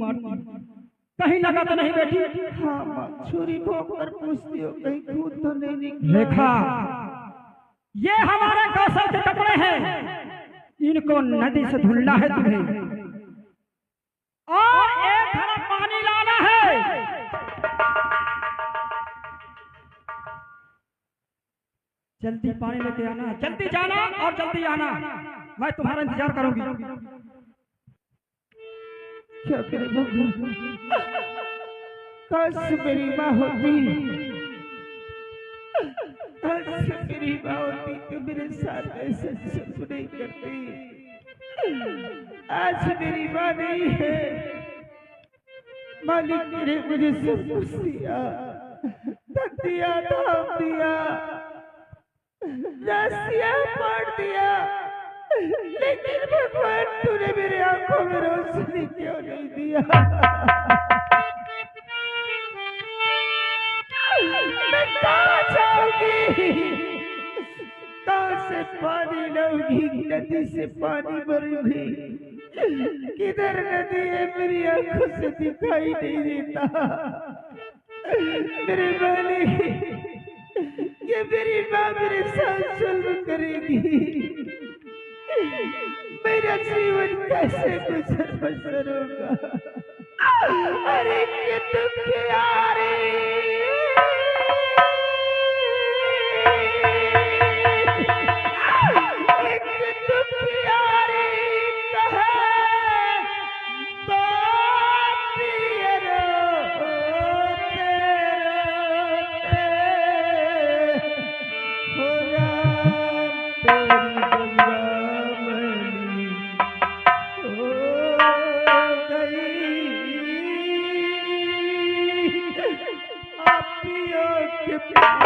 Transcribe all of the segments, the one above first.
मारती, कहीं लगा तो नहीं बेटी? हाँ माँ, छुरी भोंक कर पूछती हो कहीं खून तो नहीं निकला? देखा, ये हमारे कौशल के कपड़े हैं, इनको नदी से धुलना है तुम्हें और एक घड़ा पानी लाना है। जल्दी पानी लेके आना, जल्दी जाना और जल्दी आना, मैं तुम्हारा इंतजार करूंगी। क्या करे भगवान, काश मेरी माँ होती, काश मेरी माँ होती तो मेरे साथ ऐसा सब नहीं करती। आज मेरी माँ नहीं है, मालिक ने मुझे सब कुछ दिया, धन दिया, धाम दिया, रास्तियाँ पाड़ दिया, लेकिन भगवान तूने मेरे आंखों में रोशनी क्यों नहीं दिया? मैं कहाँ जाऊंगी, कहाँ से पानी लाऊंगी, नदी से पानी भरूंगी, किधर नदी है मेरी आंखों से दिखाई नहीं देता। मेरे मालिक, ये मेरी माँ मेरे साथ जुल्म करेगी, मेरा जीवन कैसे गुजर बसर होगा? अरे ये दुख यारे, एक दुख यारे कहे बात ये रोते रोते हो राम तेरी गंगामणि हो गई, आपियों के प्यार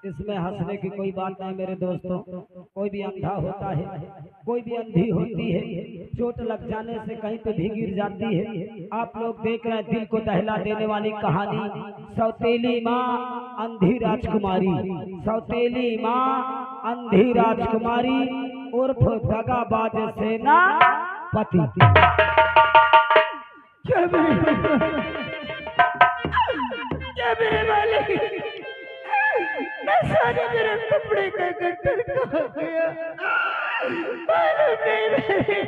इसमें हंसने की कोई बात नहीं मेरे दोस्तों। कोई भी अंधा होता है, कोई भी अंधी होती है, चोट लग जाने से कहीं पे भी गिर जाती है। आप लोग देख रहे हैं दिल को दहला देने वाली कहानी, सौतेली माँ अंधी राजकुमारी, सौतेली माँ अंधी राजकुमारी उर्फ दगाबाज सेना पति। क्या मेरे मालिक, मैं सारे मेरे कपड़े का गट्टर कहाँ गया? मालूम नहीं,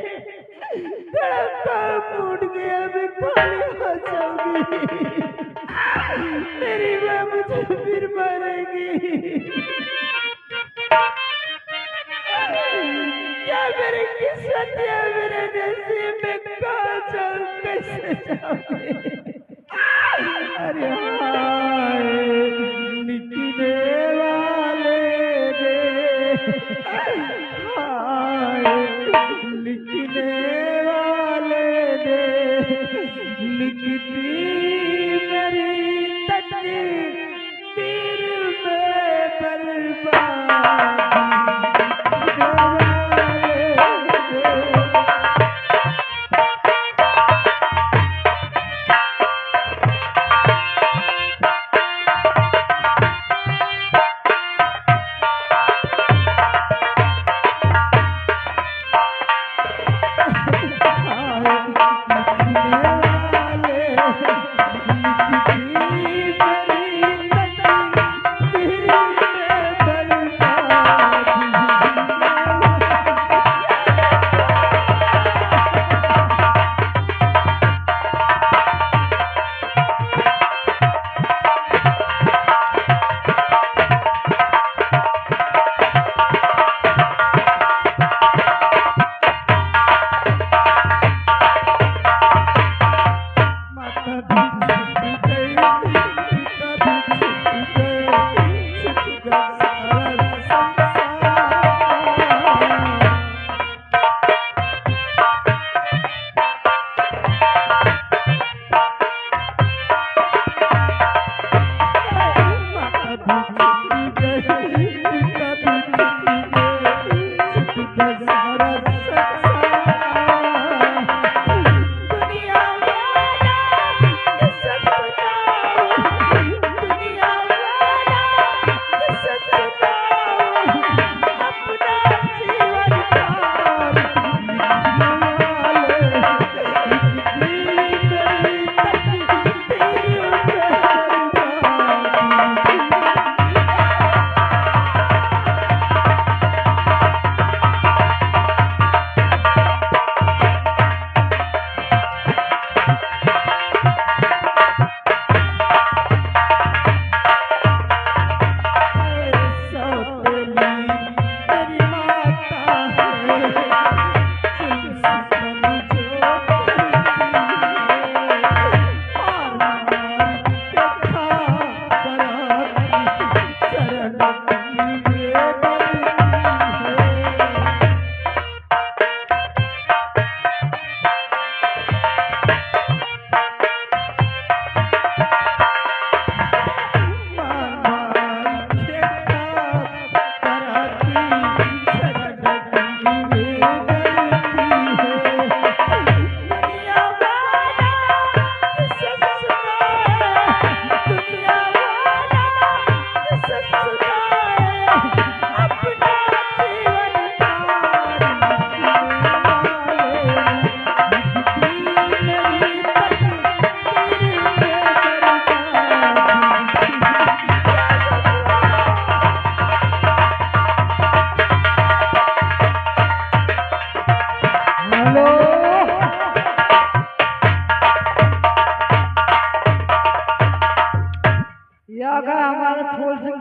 मेरा काम फूट गया, मैं खाली हो जाऊंगी, मेरी माँ मुझे फिर मारेगी। क्या मेरी किस्मत सत्या मेरे नसीब में कहाँ जाऊँ, कैसे जाऊँगी? अरे हाय निकले वाले रे, हाय निकले वाले रे, लिखती मेरी तकदीर में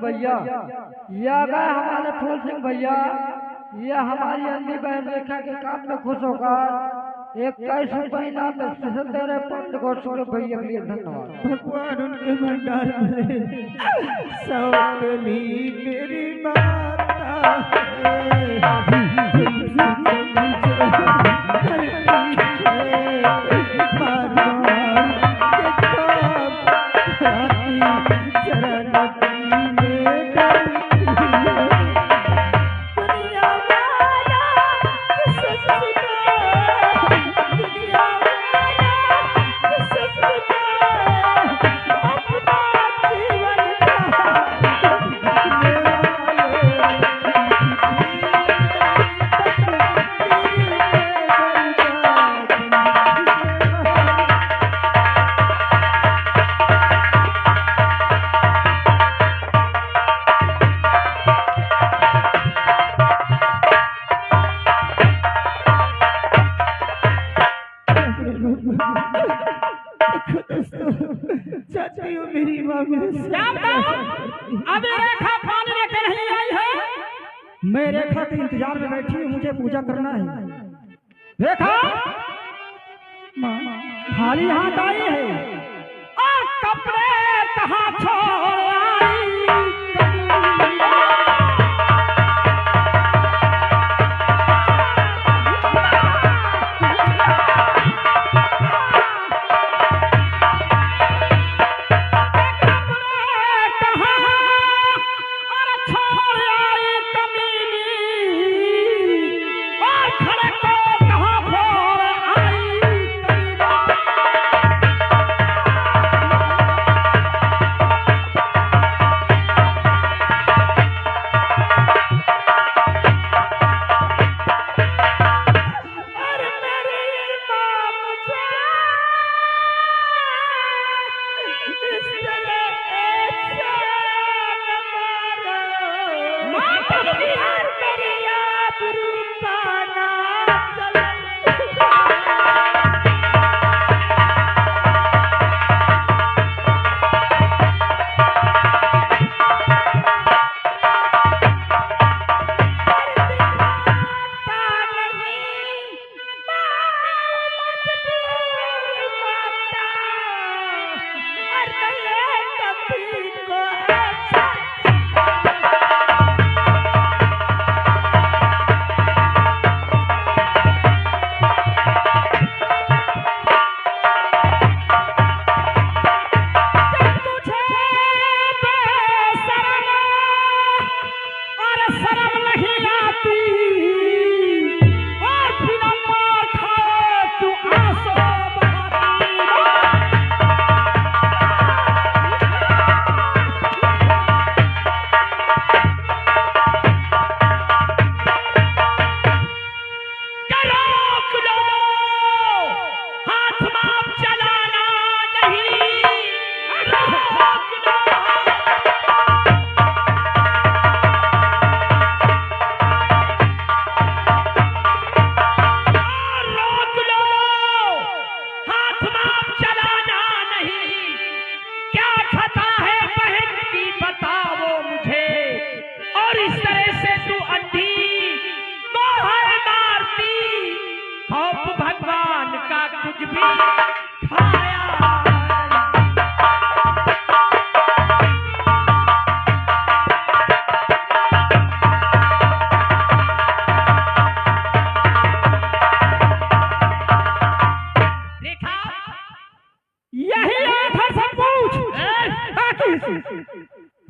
भैया, ये गए हमारे फूल सिंह भैया, ये हमारी अंधी बहन रेखा के काम में खुश होकर 21 रुपये इनाम स्पेशल दे रहे पंत गोस्वामी भैया के लिए धन्यवाद। भगवान उनके भंडार में सौली मेरी माता चाची हो मेरी माँ अभी रेखा पानी लेकर नहीं आई है। मैं रेखा के इंतजार में बैठी हूँ, मुझे पूजा करना है। देखा खाली हाथ आई है और कपड़े कहाँ छोड़ आई।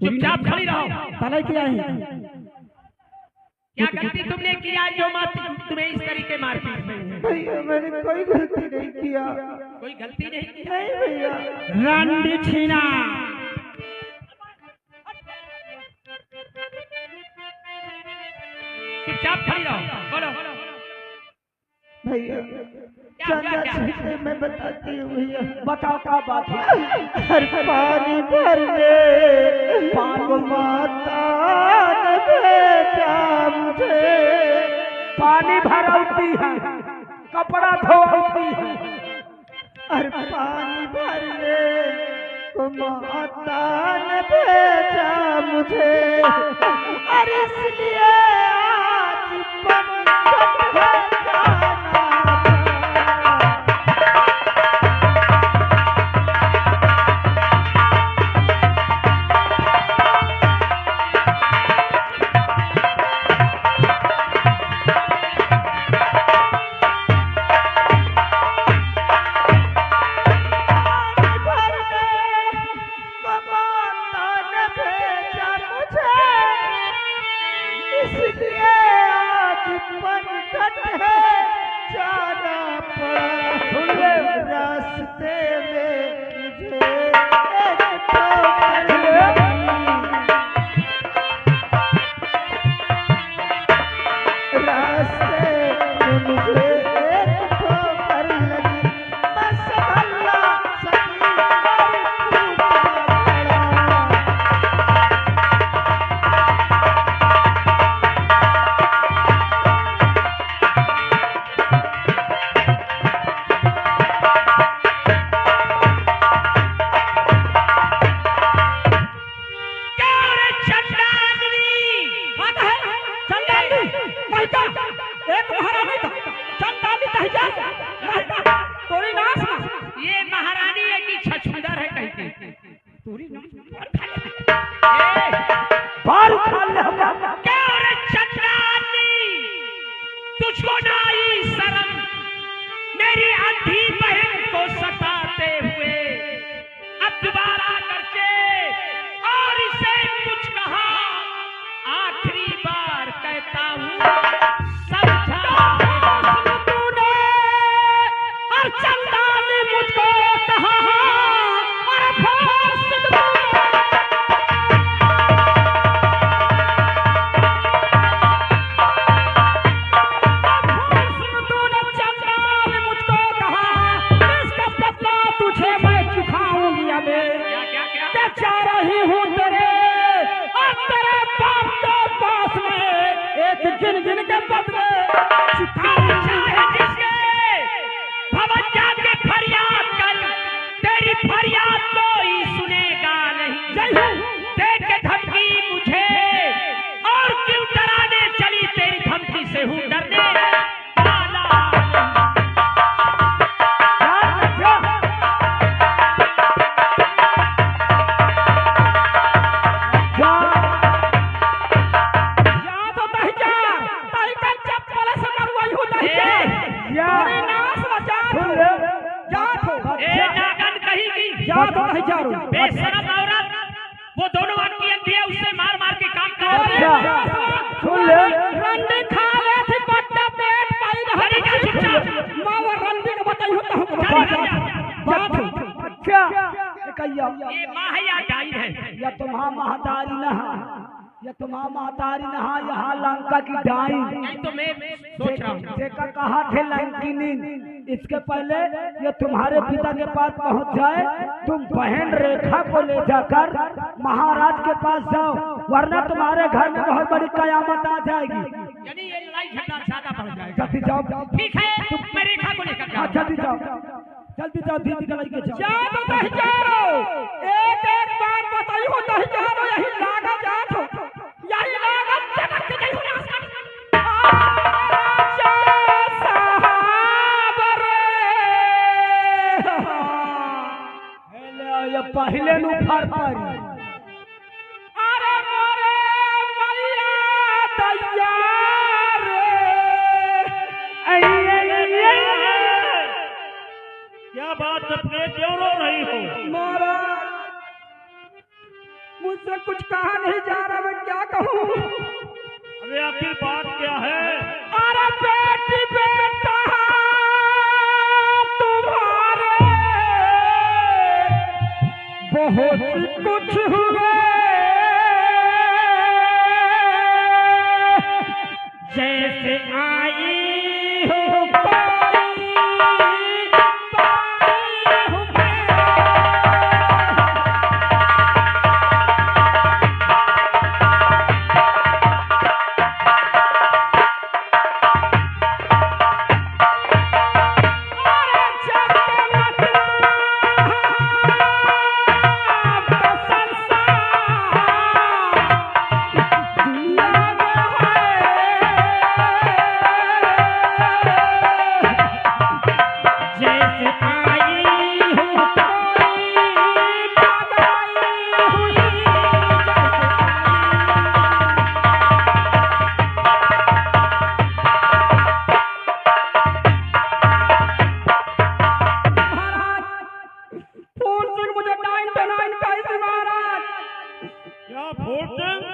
चुपचाप खड़ी रहो। तले किया है क्या गलती तुमने किया जो तुम्हें इस तरीके मारती? भैया मैंने कोई गलती नहीं किया। कोई गलती नहीं की? नहीं भैया। रंडी छीना चुपचाप खड़ी रहो। बोलो भैया चंदा मैं बताती हूँ भैया। बताओ क्या बात है। हर पानी भरने पानी माता ने भेजा मुझे। पानी भरौती है कपड़ा धोती है। हर पानी भरने को माता ने भेजा मुझे। अरे इसलिए आज पंकज है जाना। इसलिए आज पंकज है अंधी बहन को सताते हुए अब दोबारा करके और इसे कुछ कहा, आखिरी बार कहता हूँ समझा तूने, और चंदा ने मुझको कहा और बेशरम औरत, वो दोनों आदमी अंधी है, उससे मार मार के काम कर सुन ले रंडी खा ले थी पट्टा पेट पाई हरी का चुपचाप मां वो रंडी को बताई होता हूं अच्छा कहिया ये मां है या गाय है या तुम्हारा महतारी नहा या तुम्हारा महतारी नहा यहाँ लंका की डाई नहीं तो मैं सोच रहा हूँ देखा कहा थे लंकिनी इसके पहले ये तुम्हारे पिता के पास पहुँच जाए तुम बहन रेखा को ले जाकर महाराज के पास जाओ वरना तुम्हारे घर में बहुत बड़ी कयामत आ जाएगी। यानी ये लड़ाई झगड़ा ज्यादा बढ़ जाएगा। जल्दी जाओ। ठीक है मैं रेखा को लेकर जाओ। जल्दी जाओ दीदी का लेके जाओ। जाओ नहीं जाओ एक एक बार बताइए नहीं जाओ यही लागा जाओ यही लागा जगत के नहीं पहले नु फर पारी अरे मोरे मैया तैयार क्या बात अपने क्यों रो रही हो? महाराज मुझसे कुछ कहा नहीं जा रहा, मैं क्या कहूँ? अरे आखिर बात क्या है? अरे बेटी बेटा तुम्हारे बहुत कुछ हुए जैसे आई हो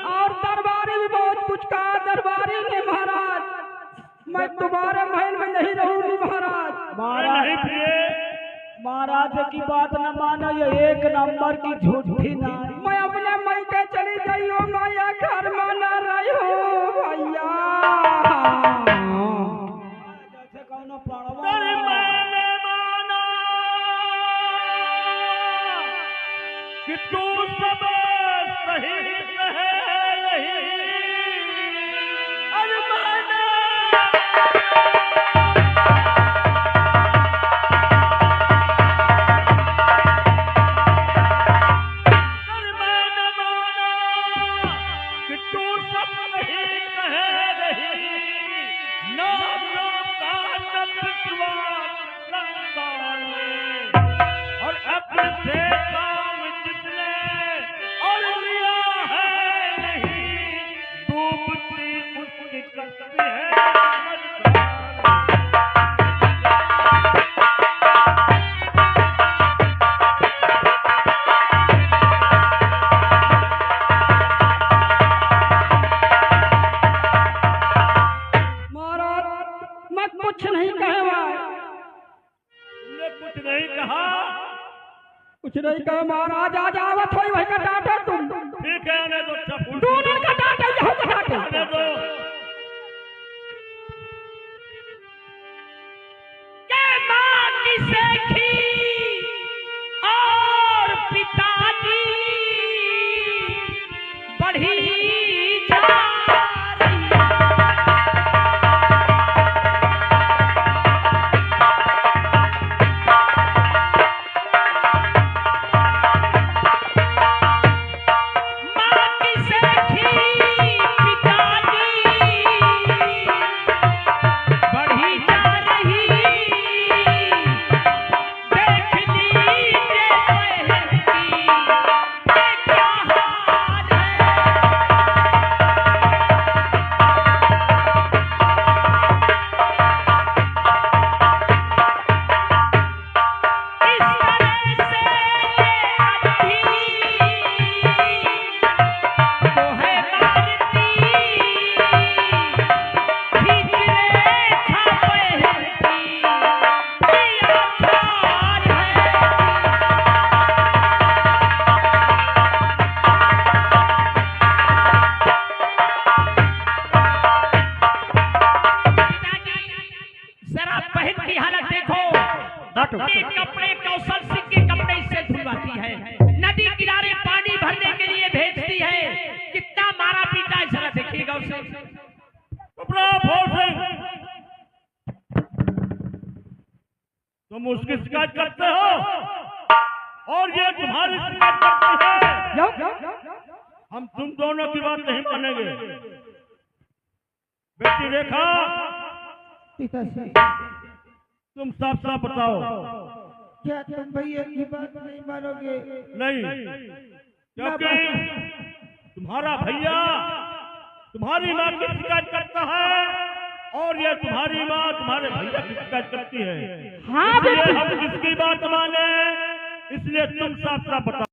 और दरबारी भी बहुत कुछ कहा। दरबारी ने महाराज मैं तुम्हारे महल में नहीं रहूंगी महाराज। महाराज की बात न मानो, ये एक नंबर की झूठी ना। मैं अपने मई के चली गई हूँ, माया घर में न रही हो भैया। जैसे कौन पड़वा कि तू सब सही कहे नहीं अरमाना कि तू सब सही कहे नहीं नाम का विश्वास संसार में और अपने से काम जिसने और लिया है नहीं कुछ नहीं कहा। कुछ नहीं कहा महाराज, आज आवत हो वही का डांटे तुम। ठीक है, आने दो। अच्छा फूल दोनों का डांटे, यही का डांटे। आने दो। और पिताजी बढ़ी जा रही। माँ की सेठी पिताजी बढ़ी जा रही। देख लीजिए बहन की ये क्या हाल है। इस तरह से अभी तो है मारती खींच रेखा बहन की पिया खार है। जरा बहन की हालत देखो। अपने कपड़े कौशल सिंह के कपड़े इससे धुलवाती है, नदी किनारे पानी भरने के लिए भेजती है। कितना मारा पीटा है, जरा देखिएगा उसे। कपड़ा फोड़ दे। तुम उसकी शिकायत करते हो और ये तुम्हारी शिकायत करती है। हम तुम दोनों की बात नहीं मानेंगे। बेटी रेखा, पिताश्री, तुम साफ साफ बताओ। क्या तुम भैया की बात नहीं मानोगे? नहीं, क्योंकि तुम्हारा भैया तुम्हारी माँ की शिकायत करता है और ये तुम्हारी माँ तुम्हारे भैया की शिकायत करती है। हाँ, इसलिए हम किसकी बात माने, इसलिए तुम साफ साफ बताओ।